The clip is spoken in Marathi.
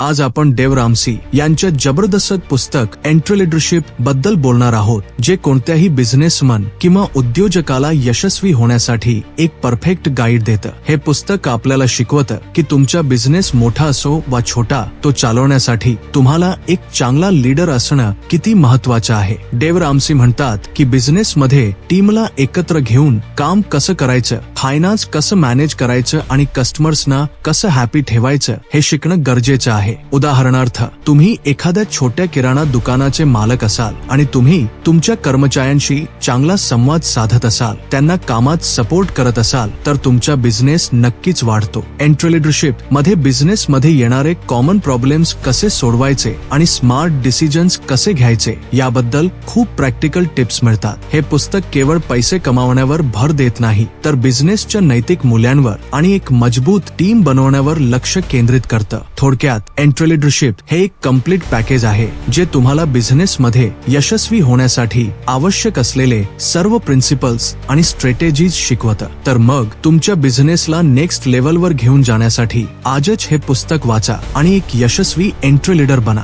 आज आपण डेव्ह रामसी यांच्या जबरदस्त पुस्तक एंटरप्रेन्योरशिप बद्दल बोलणार आहोत, जे कोणत्याही बिझनेसमन किंवा उद्योजकाला यशस्वी होण्यासाठी एक परफेक्ट गाईड देतं। हे पुस्तक आपल्याला शिकवतं की तुमचा बिझनेस मोठा असो वा छोटा, तो चालवण्यासाठी तुम्हाला एक चांगला लीडर असणं किती महत्वाचं आहे। डेव्ह रामसी म्हणतात की बिझनेस मध्ये टीमला एकत्र घेऊन काम कसं करायचं, फायनान्स कसं मॅनेज करायचं आणि कस्टमर्सना कसं हॅपी ठेवायचं हे शिकणं गरजेचं आहे। उदाहरणार्थ, तुम्ही एखाद्या छोट्या किराणा दुकानाचे मालक असाल आणि तुम्ही तुमच्या कर्मचाऱ्यांशी चांगला संवाद साधत असाल, त्यांना कामात सपोर्ट करत असाल, तर तुमचा बिझनेस नक्कीच वाढतो। एंटरप्रेन्योरशिप मध्ये बिझनेस मध्ये येणारे कॉमन प्रॉब्लेम्स कसे सोडवायचे आणि स्मार्ट डिसिजन्स कसे घ्यायचे याबद्दल खूप प्रॅक्टिकल टिप्स मिळतात। हे पुस्तक केवळ पैसे कमावण्यावर भर देत नाही, तर बिझनेसच्या नैतिक मूल्यांवर आणि एक मजबूत टीम बनवण्यावर लक्ष केंद्रित करतं। थोडक्यात, एंटरप्रेन्योरशिप हे एक कम्प्लीट पॅकेज आहे, जे तुम्हाला बिझनेस मध्ये यशस्वी होण्यासाठी आवश्यक असलेले सर्व प्रिन्सिपल्स आणि स्ट्रॅटेजीज शिकवतं। तर मग तुमच्या बिझनेसला नेक्स्ट लेव्हलवर घेऊन जाण्यासाठी आजच हे पुस्तक वाचा आणि एक यशस्वी एंटरप्रेन्योर बना।